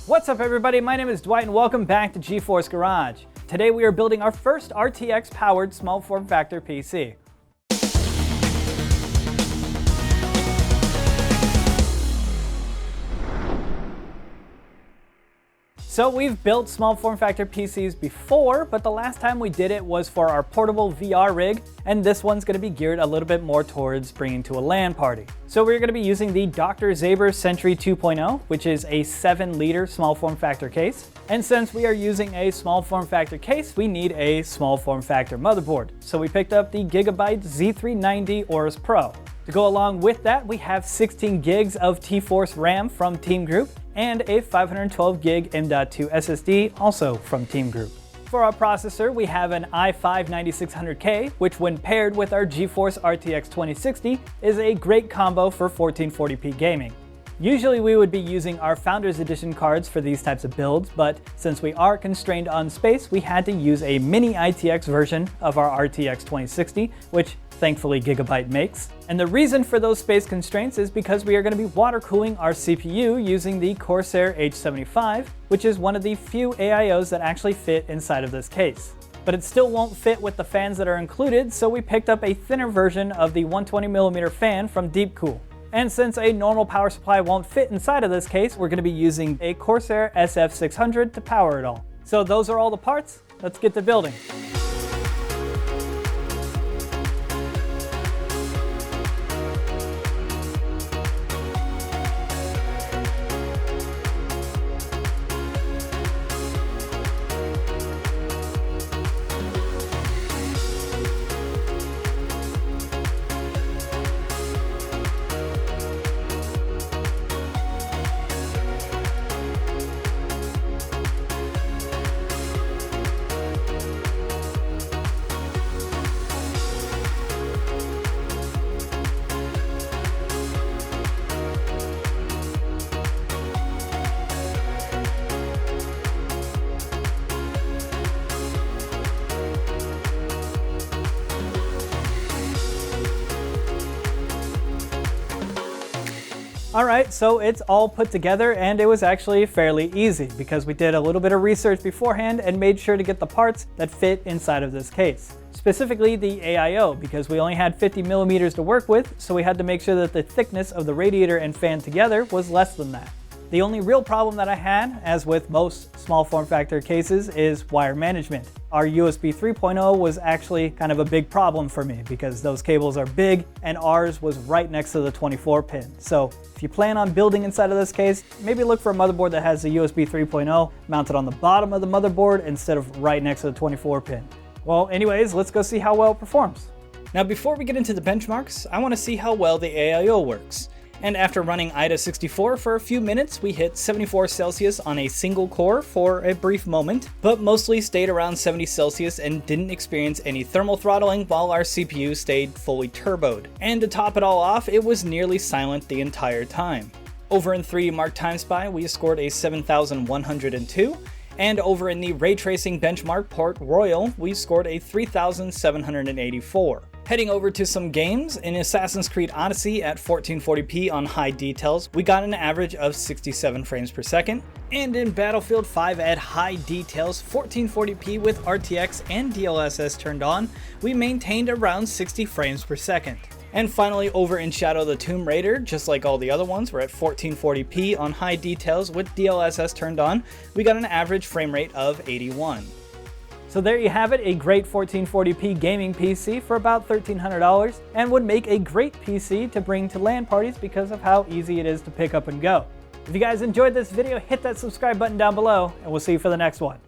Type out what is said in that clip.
What's up everybody, my name is Dwight and welcome back to GeForce Garage. Today we are building our first RTX-powered small form factor PC. So we've built small form factor PCs before, but the last time we did it was for our portable VR rig, and this one's going to be geared a little bit more towards bringing to a LAN party. So we're going to be using the Dr. Zaber Sentry 2.0, which is a 7-liter small form factor case. And since we are using a small form factor case, we need a small form factor motherboard. So we picked up the GIGABYTE Z390 Auros Pro. To go along with that, we have 16 gigs of T-Force RAM from Team Group and a 512 gig M.2 SSD also from Team Group. For our processor, we have an i5-9600K, which when paired with our GeForce RTX 2060 is a great combo for 1440p gaming. Usually we would be using our Founders Edition cards for these types of builds, but since we are constrained on space, we had to use a mini ITX version of our RTX 2060, which thankfully GIGABYTE makes. And the reason for those space constraints is because we are going to be water cooling our CPU using the Corsair H75, which is one of the few AIOs that actually fit inside of this case. But it still won't fit with the fans that are included, so we picked up a thinner version of the 120mm fan from DeepCool. And since a normal power supply won't fit inside of this case, we're going to be using a Corsair SFX600 to power it all. So those are all the parts. Let's get to building. Alright, so it's all put together and it was actually fairly easy because we did a little bit of research beforehand and made sure to get the parts that fit inside of this case. Specifically the AIO, because we only had 50mm to work with, so we had to make sure that the thickness of the radiator and fan together was less than that. The only real problem that I had, as with most small form factor cases, is wire management. Our USB 3.0 was actually kind of a big problem for me because those cables are big and ours was right next to the 24 pin. So if you plan on building inside of this case, maybe look for a motherboard that has a USB 3.0 mounted on the bottom of the motherboard instead of right next to the 24 pin. Well, anyways, let's go see how well it performs. Now before we get into the benchmarks, I want to see how well the AIO works. And after running IDA64 for a few minutes, we hit 74 Celsius on a single core for a brief moment, but mostly stayed around 70 Celsius and didn't experience any thermal throttling while our CPU stayed fully turboed. And to top it all off, it was nearly silent the entire time. Over in 3D Mark Time Spy, we scored a 7102, and over in the Ray Tracing Benchmark Port Royal, we scored a 3784. Heading over to some games, in Assassin's Creed Odyssey at 1440p on high details, we got an average of 67 frames per second. And in Battlefield 5 at high details, 1440p with RTX and DLSS turned on, we maintained around 60 frames per second. And finally, over in Shadow of the Tomb Raider, just like all the other ones, we're at 1440p on high details with DLSS turned on, we got an average frame rate of 81. So there you have it, a great 1440p gaming PC for about $1,300 and would make a great PC to bring to LAN parties because of how easy it is to pick up and go. If you guys enjoyed this video, hit that subscribe button down below and we'll see you for the next one.